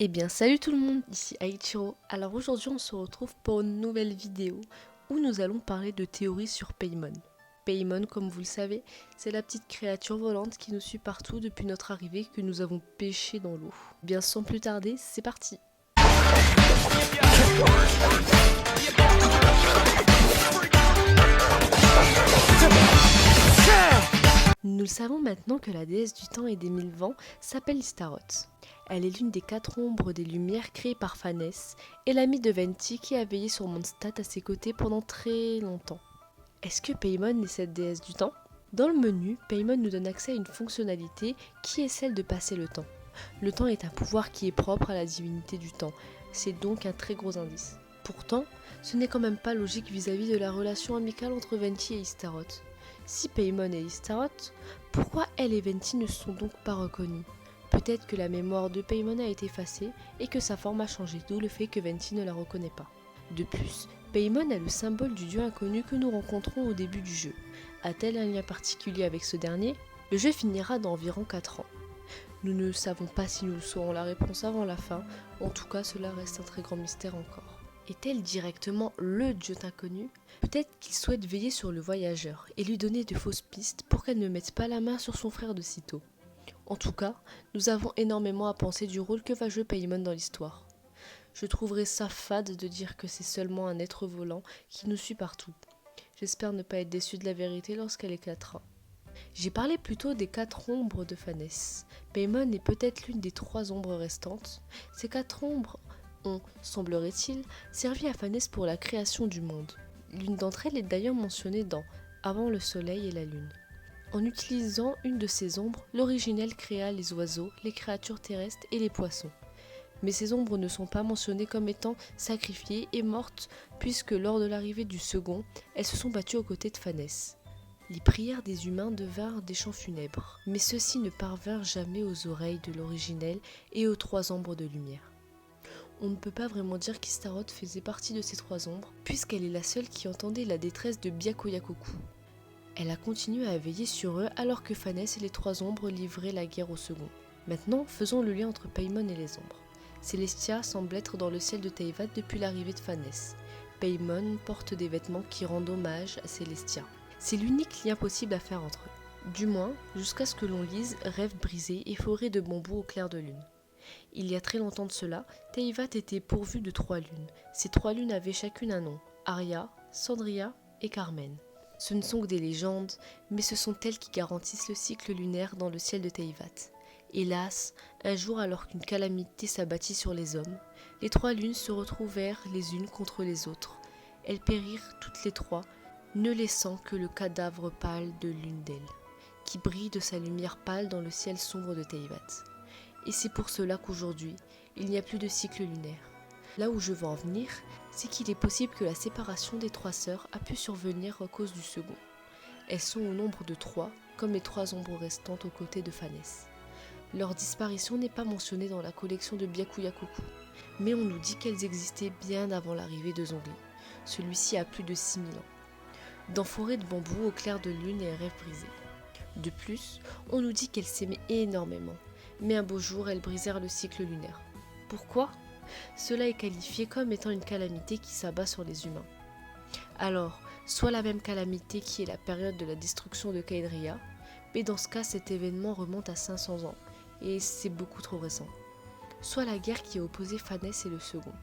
Eh bien salut tout le monde, ici Aichiro. Alors aujourd'hui on se retrouve pour une nouvelle vidéo où nous allons parler de théories sur Paimon. Paimon, comme vous le savez, c'est la petite créature volante qui nous suit partout depuis notre arrivée que nous avons pêché dans l'eau. Bien sans plus tarder, c'est parti. Nous le savons maintenant que la déesse du temps et des mille vents s'appelle Istaroth. Elle est l'une des 4 ombres des lumières créées par Phanès et l'amie de Venti qui a veillé sur Mondstadt à ses côtés pendant très longtemps. Est-ce que Paimon est cette déesse du temps ? Dans le menu, Paimon nous donne accès à une fonctionnalité qui est celle de passer le temps. Le temps est un pouvoir qui est propre à la divinité du temps, c'est donc un très gros indice. Pourtant, ce n'est quand même pas logique vis-à-vis de la relation amicale entre Venti et Istaroth. Si Paimon est Istaroth, pourquoi elle et Venti ne se sont donc pas reconnus ? Peut-être que la mémoire de Paimon a été effacée et que sa forme a changé, d'où le fait que Venti ne la reconnaît pas. De plus, Paimon est le symbole du dieu inconnu que nous rencontrons au début du jeu. A-t-elle un lien particulier avec ce dernier ? Le jeu finira dans environ 4 ans. Nous ne savons pas si nous saurons la réponse avant la fin, en tout cas cela reste un très grand mystère encore. Est-elle directement le dieu inconnu ? Peut-être qu'il souhaite veiller sur le voyageur et lui donner de fausses pistes pour qu'elle ne mette pas la main sur son frère de sitôt. En tout cas, nous avons énormément à penser du rôle que va jouer Paimon dans l'histoire. Je trouverais ça fade de dire que c'est seulement un être volant qui nous suit partout. J'espère ne pas être déçu de la vérité lorsqu'elle éclatera. J'ai parlé plutôt des 4 ombres de Phanès. Paimon est peut-être l'une des 3 ombres restantes. Ces 4 ombres ont, semblerait-il, servi à Phanès pour la création du monde. L'une d'entre elles est d'ailleurs mentionnée dans Avant le soleil et la lune. En utilisant une de ces ombres, l'originel créa les oiseaux, les créatures terrestres et les poissons. Mais ces ombres ne sont pas mentionnées comme étant sacrifiées et mortes, puisque lors de l'arrivée du second, elles se sont battues aux côtés de Phanès. Les prières des humains devinrent des chants funèbres, mais ceux-ci ne parvinrent jamais aux oreilles de l'originel et aux 3 ombres de lumière. On ne peut pas vraiment dire qu'Istaroth faisait partie de ces 3 ombres, puisqu'elle est la seule qui entendait la détresse de Byakuya-Koku. Elle a continué à veiller sur eux alors que Phanès et les 3 ombres livraient la guerre au second. Maintenant, faisons le lien entre Paimon et les ombres. Celestia semble être dans le ciel de Teyvat depuis l'arrivée de Phanès. Paimon porte des vêtements qui rendent hommage à Celestia. C'est l'unique lien possible à faire entre eux. Du moins, jusqu'à ce que l'on lise Rêve brisé et Forêt de bambous au clair de lune. Il y a très longtemps de cela, Teyvat était pourvu de 3 lunes. Ces 3 lunes avaient chacune un nom, Aria, Sandria et Carmen. Ce ne sont que des légendes, mais ce sont elles qui garantissent le cycle lunaire dans le ciel de Teyvat. Hélas, un jour alors qu'une calamité s'abattit sur les hommes, les 3 lunes se retrouvèrent les unes contre les autres. Elles périrent toutes les 3, ne laissant que le cadavre pâle de l'une d'elles, qui brille de sa lumière pâle dans le ciel sombre de Teyvat. Et c'est pour cela qu'aujourd'hui, il n'y a plus de cycle lunaire. Là où je veux en venir, c'est qu'il est possible que la séparation des 3 sœurs a pu survenir à cause du second. Elles sont au nombre de 3, comme les 3 ombres restantes aux côtés de Phanès. Leur disparition n'est pas mentionnée dans la collection de Byakuya-Koku, mais on nous dit qu'elles existaient bien avant l'arrivée de Zhongli. Celui-ci a plus de 6000 ans. Dans Forêt de bambous au clair de lune et Rêve brisé. De plus, on nous dit qu'elles s'aimaient énormément, mais un beau jour elles brisèrent le cycle lunaire. Pourquoi ? Cela est qualifié comme étant une calamité qui s'abat sur les humains. Alors, soit la même calamité qui est la période de la destruction de Caedria, mais dans ce cas cet événement remonte à 500 ans, et c'est beaucoup trop récent. Soit la guerre qui a opposé Phanès et le second.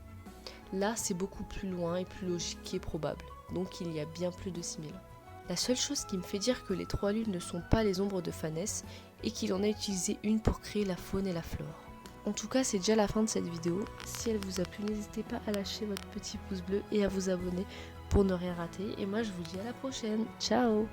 Là, c'est beaucoup plus loin et plus logique et probable, donc il y a bien plus de 6000 ans. La seule chose qui me fait dire que les 3 lunes ne sont pas les ombres de Phanès, est qu'il en a utilisé une pour créer la faune et la flore. En tout cas, c'est déjà la fin de cette vidéo. Si elle vous a plu, n'hésitez pas à lâcher votre petit pouce bleu et à vous abonner pour ne rien rater. Et moi, je vous dis à la prochaine. Ciao!